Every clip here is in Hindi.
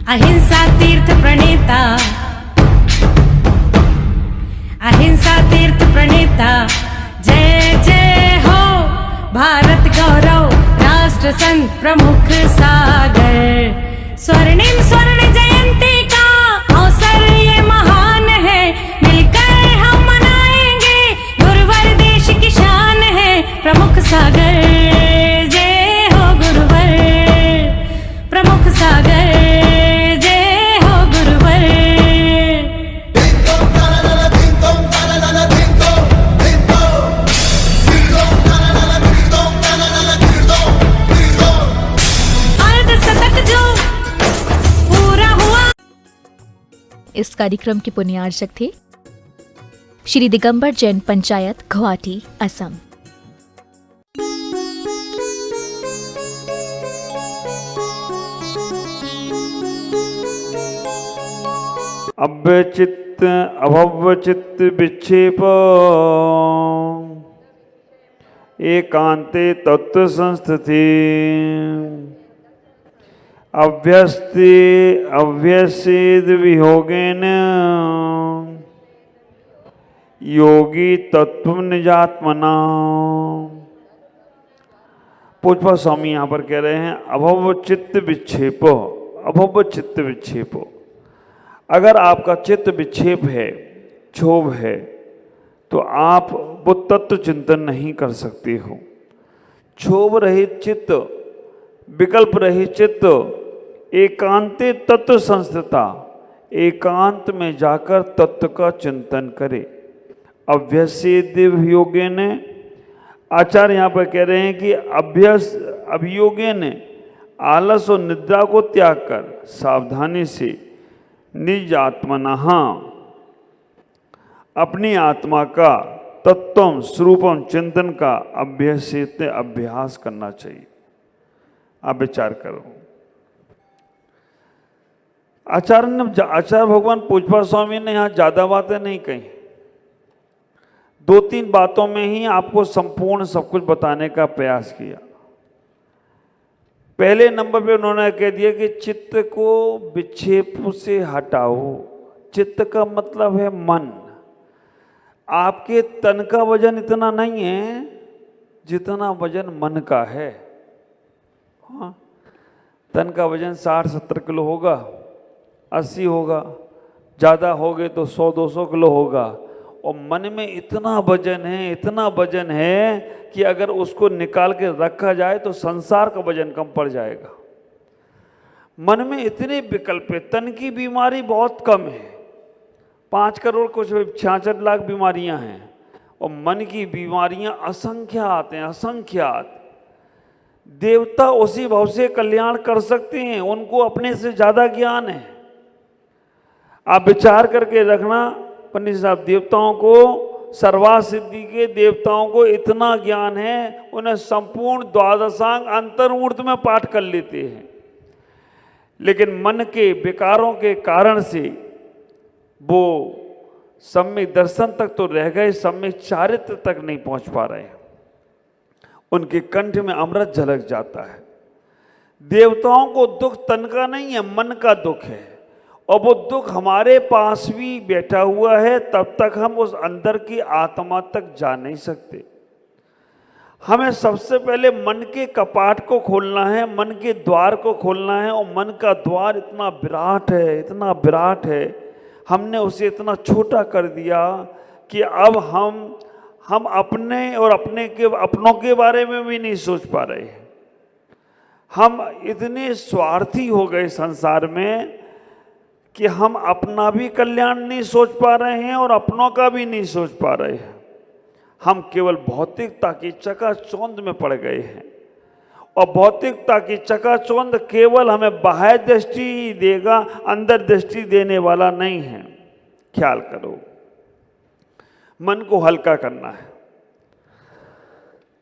अहिंसा तीर्थ प्रणेता, अहिंसा तीर्थ प्रणेता, जय जय हो भारत गौरव राष्ट्र संत प्रमुख सागर। स्वर्णिम स्वर्ण जयंती का अवसर ये महान है, मिलकर हम मनाएंगे गुरुवर देश की शान है। प्रमुख सागर जय हो गुरुवर, प्रमुख सागर जय हो गुरुवर। अर्धशतक जो पूरा हुआ। इस कार्यक्रम के पुण्यार्चक थे श्री दिगंबर जैन पंचायत गुवाहाटी असम। अभ्य चित्त अभव्य चित्त विक्षेप एकांते तत्व संस्थिति अभ्यस्ते अभ्यसेद वियोगेन योगी तत्व निजात्मना। पूजपा स्वामी यहाँ पर कह रहे हैं अभव चित्त विक्षेप, अभव चित्त विक्षेप। अगर आपका चित्त विक्षेप है, क्षोभ है, तो आप वो तत्व चिंतन नहीं कर सकते हो। क्षोभ रहित चित्त, विकल्प रहित चित्त, एकांते तत्व संस्थिता, एकांत में जाकर तत्व का चिंतन करे। अभ्यसेदिव योगे ने, आचार्य यहाँ पर कह रहे हैं कि अभियोगे ने आलस और निद्रा को त्याग कर सावधानी से निज आत्मनः अपनी आत्मा का तत्वम स्वरूपम चिंतन का अभ्यास करना चाहिए। आप विचार करो। आचार्य भगवान पूजपा स्वामी ने यहाँ ज्यादा बातें नहीं कही, 2-3 बातों में ही आपको संपूर्ण सब कुछ बताने का प्रयास किया। पहले नंबर पे उन्होंने कह दिया कि चित्त को विक्षेप से हटाओ। चित्त का मतलब है मन। आपके तन का वजन इतना नहीं है जितना वजन मन का है। हाँ, तन का वजन 60-70 किलो होगा, 80 होगा, ज़्यादा हो गए तो 100-200 किलो होगा। और मन में इतना वजन है, इतना वजन है कि अगर उसको निकाल के रखा जाए तो संसार का वजन कम पड़ जाएगा। मन में इतने विकल्प है, तन की बीमारी बहुत कम है, 5 करोड़ कुछ 66 लाख बीमारियां हैं, और मन की बीमारियां असंख्यात हैं, असंख्यात। देवता उसी भाव से कल्याण कर सकते हैं, उनको अपने से ज्यादा ज्ञान है। आप विचार करके रखना पंडित साहब, देवताओं को, सर्वासिद्धि के देवताओं को इतना ज्ञान है, उन्हें संपूर्ण द्वादशांग अंतर्मूर्त में पाठ कर लेते हैं, लेकिन मन के विकारों के कारण से वो सम्यक दर्शन तक तो रह गए, सम्यक चारित्र तक नहीं पहुंच पा रहे हैं। उनके कंठ में अमृत झलक जाता है। देवताओं को दुख तन का नहीं है, मन का दुख है, और वो दुख हमारे पास भी बैठा हुआ है। तब तक हम उस अंदर की आत्मा तक जा नहीं सकते। हमें सबसे पहले मन के कपाट को खोलना है, मन के द्वार को खोलना है। और मन का द्वार इतना विराट है, इतना विराट है, हमने उसे इतना छोटा कर दिया कि अब हम अपने और अपनों के बारे में भी नहीं सोच पा रहे हैं। हम इतने स्वार्थी हो गए संसार में कि हम अपना भी कल्याण नहीं सोच पा रहे हैं और अपनों का भी नहीं सोच पा रहे हैं। हम केवल भौतिकता की चकाचौंध में पड़ गए हैं, और भौतिकता की चकाचौंध केवल हमें बाह्य दृष्टि ही देगा, अंदर दृष्टि देने वाला नहीं है। ख्याल करो, मन को हल्का करना है।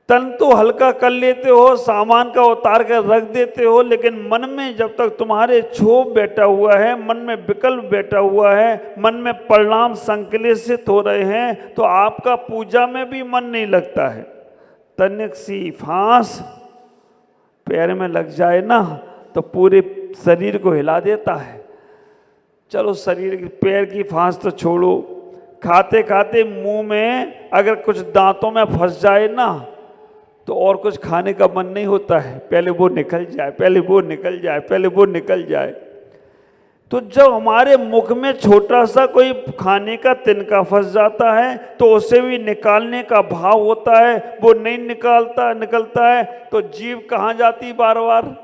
तन तो हल्का कर लेते हो, सामान का उतार कर रख देते हो, लेकिन मन में जब तक तुम्हारे क्षोभ बैठा हुआ है, मन में विकल्प बैठा हुआ है, मन में परिणाम संकलेशित हो रहे हैं, तो आपका पूजा में भी मन नहीं लगता है। तनिक सी फांस पैर में लग जाए ना तो पूरे शरीर को हिला देता है। चलो शरीर की पैर की फांस तो छोड़ो, खाते खाते मुंह में अगर कुछ दांतों में फंस जाए ना तो और कुछ खाने का मन नहीं होता है, पहले वो निकल जाए, पहले वो निकल जाए, पहले वो निकल जाए। तो जब हमारे मुख में छोटा सा कोई खाने का तिनका फंस जाता है तो उसे भी निकालने का भाव होता है, वो नहीं निकलता है तो जीभ कहाँ जाती, बार बार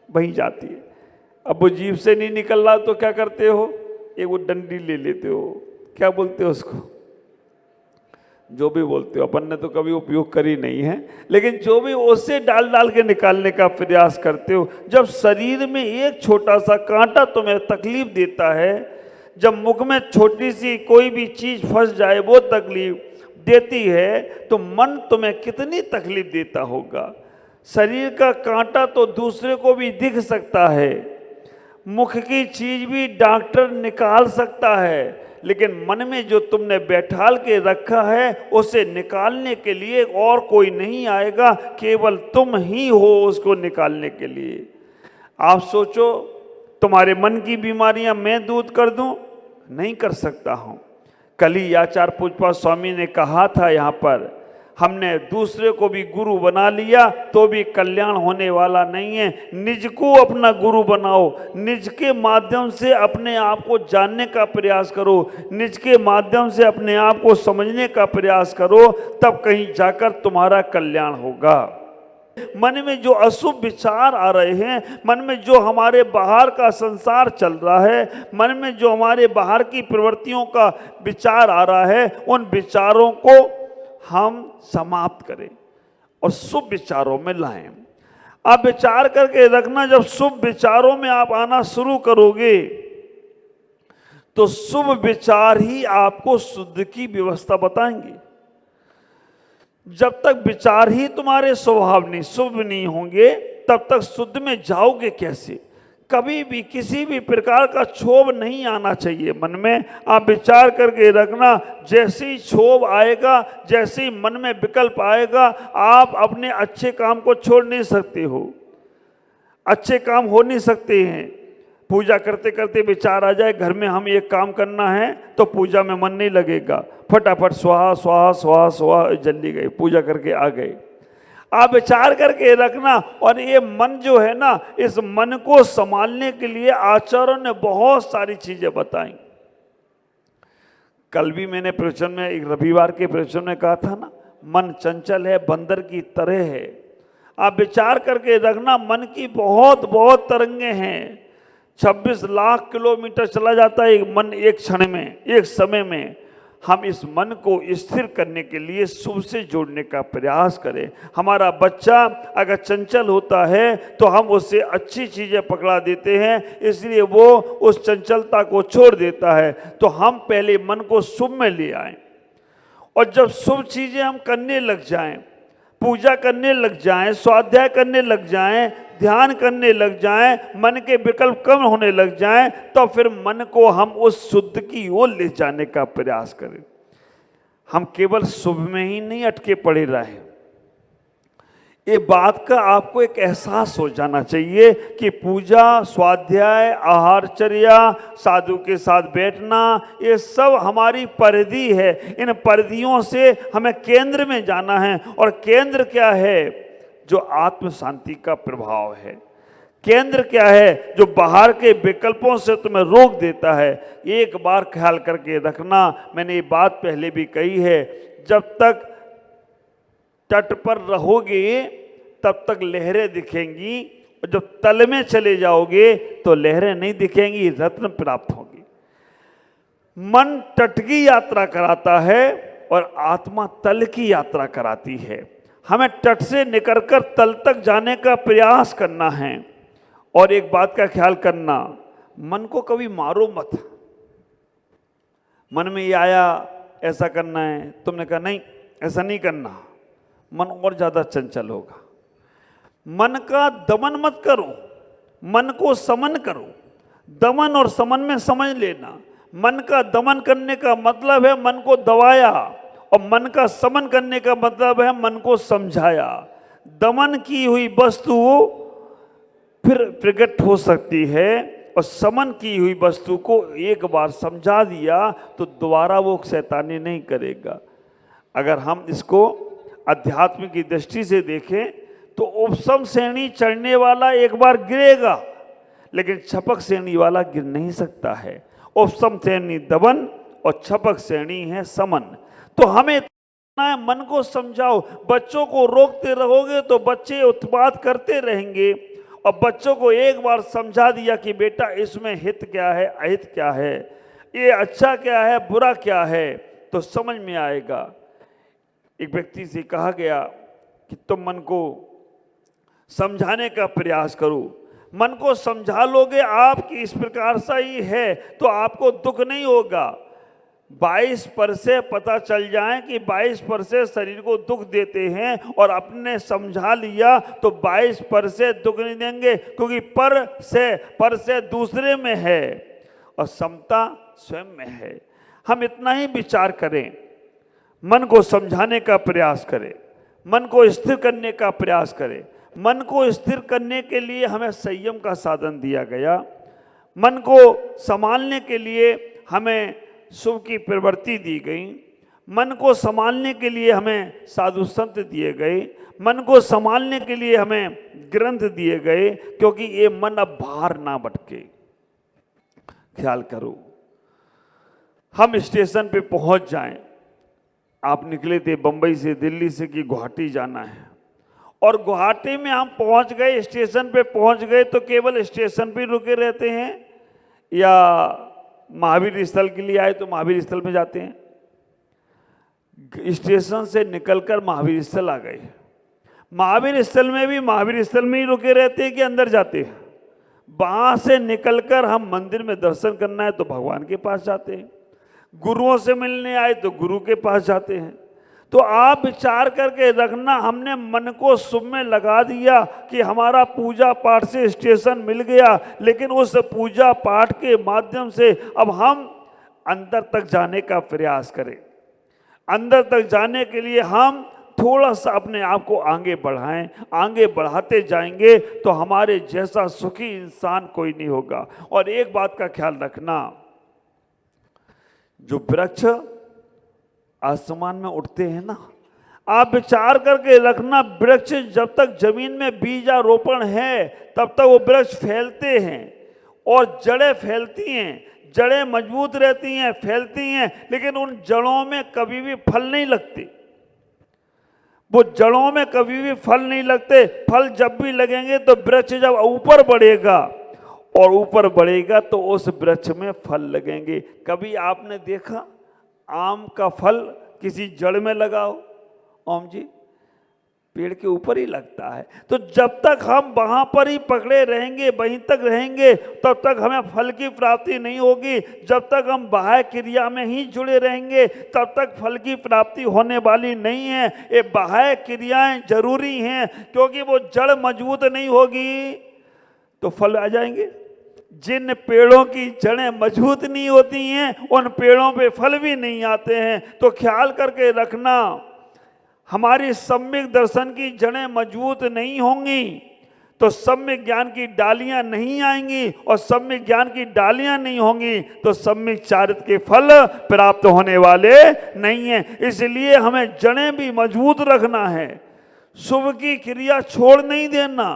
वहीं जाती है। अब वो जीभ से नहीं निकल रहा तो क्या करते हो, एक वो डंडी ले लेते हो, क्या बोलते हो उसको, जो भी बोलते हो, अपन ने तो कभी उपयोग करी नहीं है, लेकिन जो भी उसे डाल डाल के निकालने का प्रयास करते हो। जब शरीर में एक छोटा सा कांटा तुम्हें तकलीफ देता है, जब मुख में छोटी सी कोई भी चीज फंस जाए वो तकलीफ देती है, तो मन तुम्हें कितनी तकलीफ देता होगा। शरीर का कांटा तो दूसरे को भी दिख सकता है, मुख की चीज भी डॉक्टर निकाल सकता है, लेकिन मन में जो तुमने बैठाल के रखा है उसे निकालने के लिए और कोई नहीं आएगा, केवल तुम ही हो उसको निकालने के लिए। आप सोचो तुम्हारे मन की बीमारियां मैं दूर कर दूं, नहीं कर सकता हूं। कल ही आचार्य पूज्यपाद स्वामी ने कहा था, यहाँ पर हमने दूसरे को भी गुरु बना लिया तो भी कल्याण होने वाला नहीं है। निज को अपना गुरु बनाओ, निज के माध्यम से अपने आप को जानने का प्रयास करो, निज के माध्यम से अपने आप को समझने का प्रयास करो, तब कहीं जाकर तुम्हारा कल्याण होगा। मन में जो अशुभ विचार आ रहे हैं, मन में जो हमारे बाहर का संसार चल रहा है, मन में जो हमारे बाहर की प्रवृत्तियों का विचार आ रहा है, उन विचारों को हम समाप्त करें और शुभ विचारों में लाएं। आप विचार करके रखना, जब शुभ विचारों में आप आना शुरू करोगे तो शुभ विचार ही आपको शुद्ध की व्यवस्था बताएंगे। जब तक विचार ही तुम्हारे स्वभाव नहीं, शुभ नहीं होंगे, तब तक शुद्ध में जाओगे कैसे। कभी भी किसी भी प्रकार का क्षोभ नहीं आना चाहिए मन में। आप विचार करके रखना, जैसे ही क्षोभ आएगा, जैसे ही मन में विकल्प आएगा, आप अपने अच्छे काम को छोड़ नहीं सकते हो, अच्छे काम हो नहीं सकते हैं। पूजा करते करते विचार आ जाए घर में हम एक काम करना है, तो पूजा में मन नहीं लगेगा, फटाफट स्वाहा स्वाहा स्वाहा स्वाहा जल्दी गए, पूजा करके आ गए। आप विचार करके रखना। और ये मन जो है ना, इस मन को संभालने के लिए आचार्यों ने बहुत सारी चीजें बताई। कल भी मैंने प्रवचन में, एक रविवार के प्रवचन में कहा था ना, मन चंचल है, बंदर की तरह है। आप विचार करके रखना, मन की बहुत बहुत तरंगे हैं। 26 लाख किलोमीटर चला जाता है एक मन, एक क्षण में, एक समय में। हम इस मन को स्थिर करने के लिए शुभ से जोड़ने का प्रयास करें। हमारा बच्चा अगर चंचल होता है तो हम उससे अच्छी चीज़ें पकड़ा देते हैं, इसलिए वो उस चंचलता को छोड़ देता है। तो हम पहले मन को शुभ में ले आएं, और जब शुभ चीज़ें हम करने लग जाएं, पूजा करने लग जाएं, स्वाध्याय करने लग जाएं, ध्यान करने लग जाएं, मन के विकल्प कम होने लग जाएं, तो फिर मन को हम उस शुद्ध की ओर ले जाने का प्रयास करें। हम केवल शुभ में ही नहीं अटके पड़े रहें। ये बात का आपको एक एहसास हो जाना चाहिए कि पूजा, स्वाध्याय, आहारचर्या, साधु के साथ बैठना, ये सब हमारी परिधि है। इन परिधियों से हमें केंद्र में जाना है। और केंद्र क्या है? जो आत्म शांति का प्रभाव है। केंद्र क्या है? जो बाहर के विकल्पों से तुम्हें रोक देता है। एक बार ख्याल करके रखना, मैंने ये बात पहले भी कही है, जब तक तट पर रहोगे तब तक लहरें दिखेंगी, और जब तल में चले जाओगे तो लहरें नहीं दिखेंगी, रत्न प्राप्त होगी। मन तट की यात्रा कराता है और आत्मा तल की यात्रा कराती है। हमें तट से निकलकर तल तक जाने का प्रयास करना है। और एक बात का ख्याल करना, मन को कभी मारो मत। मन में ये आया ऐसा करना है, तुमने कहा नहीं ऐसा नहीं करना, मन और ज़्यादा चंचल होगा। मन का दमन मत करो, मन को समन करो। दमन और समन में समझ लेना, मन का दमन करने का मतलब है मन को दबाया, और मन का समन करने का मतलब है मन को समझाया। दमन की हुई वस्तु फिर प्रकट हो सकती है। और समन की हुई वस्तु को एक बार समझा दिया तो दोबारा वो शैतानी नहीं करेगा। अगर हम इसको अध्यात्म की दृष्टि से देखें तो उपसम श्रेणी चढ़ने वाला एक बार गिरेगा, लेकिन छपक श्रेणी वाला गिर नहीं सकता है। उपसम श्रेणी दमन और छपक श्रेणी है समन। तो हमें मन को समझाओ। बच्चों को रोकते रहोगे तो बच्चे उत्पात करते रहेंगे, और बच्चों को एक बार समझा दिया कि बेटा इसमें हित क्या है, अहित क्या है, ये अच्छा क्या है, बुरा क्या है, तो समझ में आएगा। एक व्यक्ति से कहा गया कि तुम मन को समझाने का प्रयास करो। मन को समझा लोगे आपकी इस प्रकार सा ही है तो आपको दुख नहीं होगा। 22 से पता चल जाए कि 22 शरीर को दुख देते हैं और अपने समझा लिया तो 22 दुख नहीं देंगे, क्योंकि पर से दूसरे में है और समता स्वयं में है। हम इतना ही विचार करें, मन को समझाने का प्रयास करें, मन को स्थिर करने का प्रयास करें। मन को स्थिर करने के लिए हमें संयम का साधन दिया गया। मन को संभालने के लिए हमें शुभ की प्रवृत्ति दी गई। मन को संभालने के लिए हमें साधु संत दिए गए। मन को संभालने के लिए हमें ग्रंथ दिए गए, क्योंकि ये मन अब बाहर ना भटके। ख्याल करो, हम स्टेशन पे पहुंच जाएं। आप निकले थे बंबई से, दिल्ली से कि गुवाहाटी जाना है, और गुवाहाटी में हम पहुंच गए, स्टेशन पे पहुंच गए तो केवल स्टेशन पे रुके रहते हैं, या महावीर स्थल के लिए आए तो महावीर स्थल में जाते हैं। स्टेशन से निकलकर महावीर स्थल आ गए। महावीर स्थल में भी महावीर स्थल में ही रुके रहते हैं कि अंदर जाते हैं? वहां से निकलकर हम मंदिर में दर्शन करना है तो भगवान के पास जाते हैं, गुरुओं से मिलने आए तो गुरु के पास जाते हैं। तो आप विचार करके रखना, हमने मन को शुभ में लगा दिया कि हमारा पूजा पाठ से स्टेशन मिल गया, लेकिन उस पूजा पाठ के माध्यम से अब हम अंदर तक जाने का प्रयास करें। अंदर तक जाने के लिए हम थोड़ा सा अपने आप को आगे बढ़ाएं। आगे बढ़ाते जाएंगे तो हमारे जैसा सुखी इंसान कोई नहीं होगा। और एक बात का ख्याल रखना, जो वृक्ष आसमान में उठते हैं ना, आप विचार करके रखना, वृक्ष जब तक जमीन में बीजारोपण है तब तक वो वृक्ष फैलते हैं और जड़ें फैलती हैं, जड़ें मजबूत रहती हैं, फैलती हैं, लेकिन उन जड़ों में कभी भी फल नहीं लगते। वो जड़ों में कभी भी फल नहीं लगते। फल जब भी लगेंगे तो वृक्ष जब ऊपर बढ़ेगा, और ऊपर बढ़ेगा तो उस वृक्ष में फल लगेंगे। कभी आपने देखा आम का फल किसी जड़ में लगाओ? ओम जी, पेड़ के ऊपर ही लगता है। तो जब तक हम वहां पर ही पकड़े रहेंगे, वहीं तक रहेंगे, तब तक हमें फल की प्राप्ति नहीं होगी। जब तक हम बाह्य क्रिया में ही जुड़े रहेंगे तब तक फल की प्राप्ति होने वाली नहीं है। ये बाह्य क्रियाएं जरूरी हैं, क्योंकि वो जड़ मजबूत नहीं होगी तो फल आ जाएंगे। जिन पेड़ों की जड़ें मजबूत नहीं होती हैं उन पेड़ों पे फल भी नहीं आते हैं। तो ख्याल करके रखना, हमारी सम्यक दर्शन की जड़ें मजबूत नहीं होंगी तो सम्यक ज्ञान की डालियां नहीं आएंगी, और सम्यक ज्ञान की डालियां नहीं होंगी तो सम्यक चारित्र के फल प्राप्त होने वाले नहीं हैं। इसलिए हमें जड़ें भी मजबूत रखना है, शुभ की क्रिया छोड़ नहीं देना।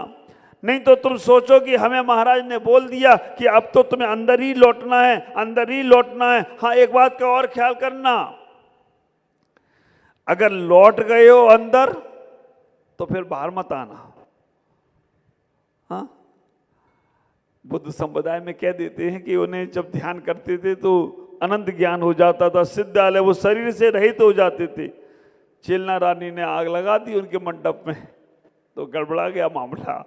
नहीं तो तुम सोचो कि हमें महाराज ने बोल दिया कि अब तो तुम्हें अंदर ही लौटना है, अंदर ही लौटना है। हाँ, एक बात का और ख्याल करना, अगर लौट गए हो अंदर तो फिर बाहर मत आना। हाँ, बुद्ध संप्रदाय में कह देते हैं कि उन्हें जब ध्यान करते थे तो अनंत ज्ञान हो जाता था, सिद्धालय वो शरीर से रहित हो जाते थे। चेलना रानी ने आग लगा दी उनके मंडप में तो गड़बड़ा गया मामला।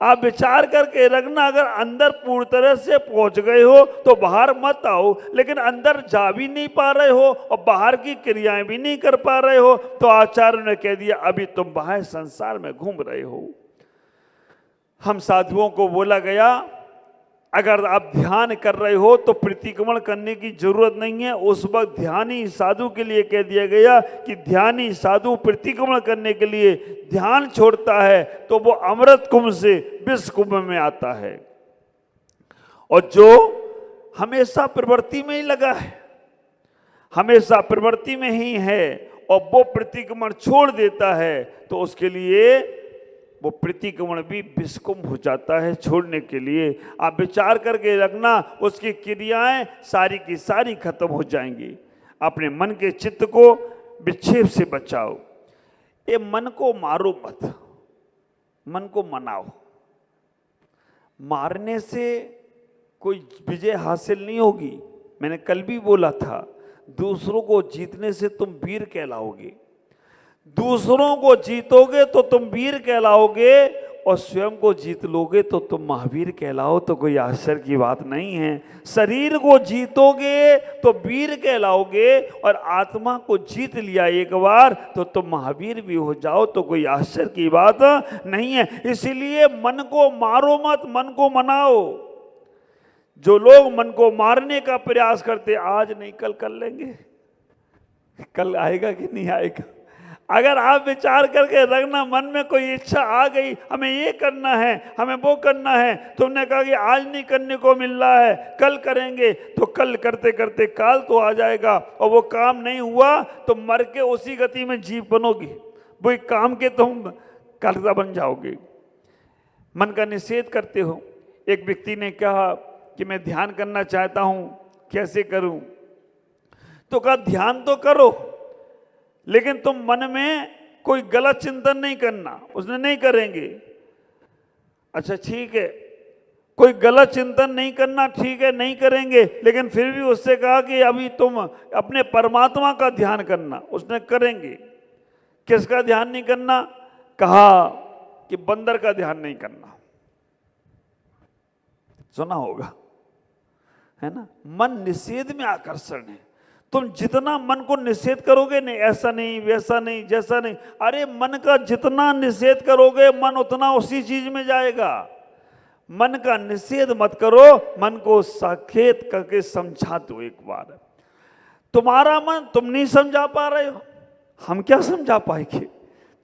आप विचार करके रखना, अगर अंदर पूरी तरह से पहुंच गए हो तो बाहर मत आओ, लेकिन अंदर जा भी नहीं पा रहे हो और बाहर की क्रियाएं भी नहीं कर पा रहे हो तो आचार्य ने कह दिया अभी तुम बाहर संसार में घूम रहे हो। हम साधुओं को बोला गया अगर आप ध्यान कर रहे हो तो प्रतिक्रमण करने की जरूरत नहीं है। उस वक्त ध्यानी साधु के लिए कह दिया गया कि ध्यानी साधु प्रतिक्रमण करने के लिए ध्यान छोड़ता है तो वो अमृत कुंभ से विष कुंभ में आता है। और जो हमेशा प्रवृत्ति में ही लगा है, हमेशा प्रवृत्ति में ही है और वो प्रतिक्रमण छोड़ देता है तो उसके लिए वो प्रतिक्रमण भी विषकुंभ हो जाता है छोड़ने के लिए। आप विचार करके रखना, उसकी क्रियाएं सारी की सारी खत्म हो जाएंगी। अपने मन के चित्त को विक्षेप से बचाओ। ये मन को मारो मत, मन को मनाओ। मारने से कोई विजय हासिल नहीं होगी। मैंने कल भी बोला था, दूसरों को जीतने से तुम वीर कहलाओगे। दूसरों को जीतोगे तो तुम वीर कहलाओगे और स्वयं को जीत लोगे तो तुम महावीर कहलाओ। तो कोई आश्चर्य की बात नहीं है। शरीर को जीतोगे तो वीर कहलाओगे और आत्मा को जीत लिया एक बार तो तुम महावीर भी हो जाओ। तो कोई आश्चर्य की बात नहीं है। इसीलिए मन को मारो मत, मन को मनाओ। जो लोग मन को मारने का प्रयास करते, आज नहीं कल कर लेंगे, कल आएगा कि नहीं आएगा। अगर आप विचार करके रखना, मन में कोई इच्छा आ गई, हमें ये करना है, हमें वो करना है, तुमने कहा कि आज नहीं करने को मिल रहा है, कल करेंगे, तो कल करते करते काल तो आ जाएगा और वो काम नहीं हुआ तो मर के उसी गति में जीव बनोगी। वो एक काम के तुम कर्ता बन जाओगे। मन का निषेध करते हो। एक व्यक्ति ने कहा कि मैं ध्यान करना चाहता हूं, कैसे करूं? तो कहा ध्यान तो करो लेकिन तुम मन में कोई गलत चिंतन नहीं करना। उसने नहीं करेंगे। अच्छा ठीक है, कोई गलत चिंतन नहीं करना, ठीक है नहीं करेंगे, लेकिन फिर भी उससे कहा कि अभी तुम अपने परमात्मा का ध्यान करना। उसने करेंगे। किसका ध्यान नहीं करना? कहा कि बंदर का ध्यान नहीं करना। सुना होगा, है ना? मन निषेध में आकर्षण है। तुम जितना मन को निषेध करोगे, नहीं ऐसा नहीं, वैसा नहीं, जैसा नहीं, अरे मन का जितना निषेध करोगे मन उतना उसी चीज में जाएगा। मन का निषेध मत करो, मन को साकेत करके समझा दो एक बार। तुम्हारा मन तुम नहीं समझा पा रहे हो, हम क्या समझा पाएंगे?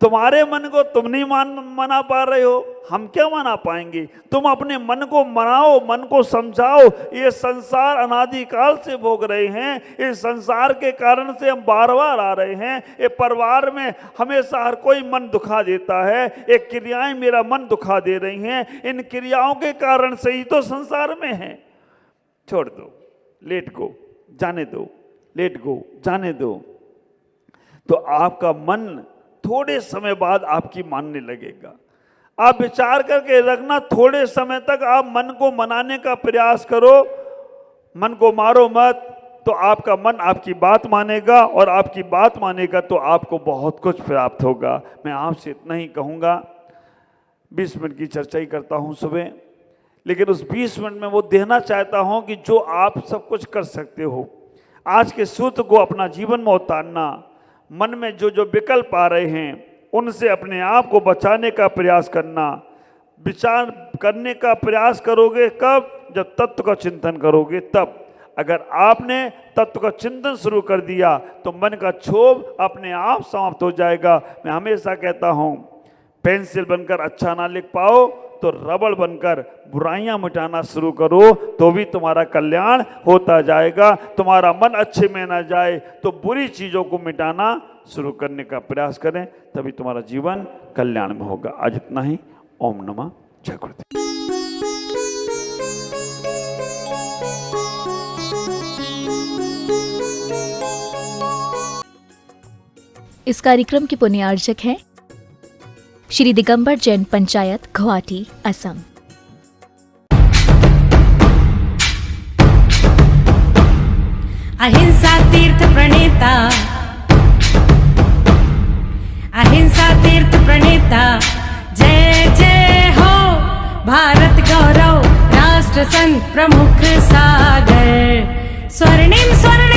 तुम्हारे मन को तुम नहीं मना पा रहे हो, हम क्या मना पाएंगे? तुम अपने मन को मनाओ, मन को समझाओ। ये संसार अनादिकाल से भोग रहे हैं। इस संसार के कारण से हम बार बार आ रहे हैं। ये परिवार में हमेशा हर कोई मन दुखा देता है। ये क्रियाएं मेरा मन दुखा दे रही हैं। इन क्रियाओं के कारण से ही तो संसार में है। छोड़ दो, लेट गो, जाने दो, लेट गो, जाने दो। तो आपका मन थोड़े समय बाद आपकी मानने लगेगा। आप विचार करके रखना, थोड़े समय तक आप मन को मनाने का प्रयास करो, मन को मारो मत, तो आपका मन आपकी बात मानेगा और आपकी बात मानेगा तो आपको बहुत कुछ प्राप्त होगा। मैं आपसे इतना ही कहूँगा। 20 मिनट की चर्चा ही करता हूँ सुबह, लेकिन उस 20 मिनट में वो देना चाहता हूँ कि जो आप सब कुछ कर सकते हो, आज के सूत्र को अपना जीवन में उतारना। मन में जो जो विकल्प आ रहे हैं उनसे अपने आप को बचाने का प्रयास करना। विचार करने का प्रयास करोगे कब? जब तत्व का चिंतन करोगे तब। अगर आपने तत्व का चिंतन शुरू कर दिया तो मन का क्षोभ अपने आप समाप्त हो जाएगा। मैं हमेशा कहता हूँ, पेंसिल बनकर अच्छा ना लिख पाओ तो रबड़ बनकर बुराइयां मिटाना शुरू करो तो भी तुम्हारा कल्याण होता जाएगा। तुम्हारा मन अच्छे में ना जाए तो बुरी चीज़ों को मिटाना शुरू करने का प्रयास करें, तभी तुम्हारा जीवन कल्याण में होगा। आज इतना ही। ओम नमः जय गुरुदेव। इस कार्यक्रम के पुण्यार्चक हैं श्री दिगंबर जैन पंचायत, गुवाहाटी, असम। अहिंसा तीर्थ प्रणेता, अहिंसा तीर्थ प्रणेता, जय जय हो भारत गौरव, राष्ट्र संत प्रमुख सागर, स्वर्णिम स्वर्ण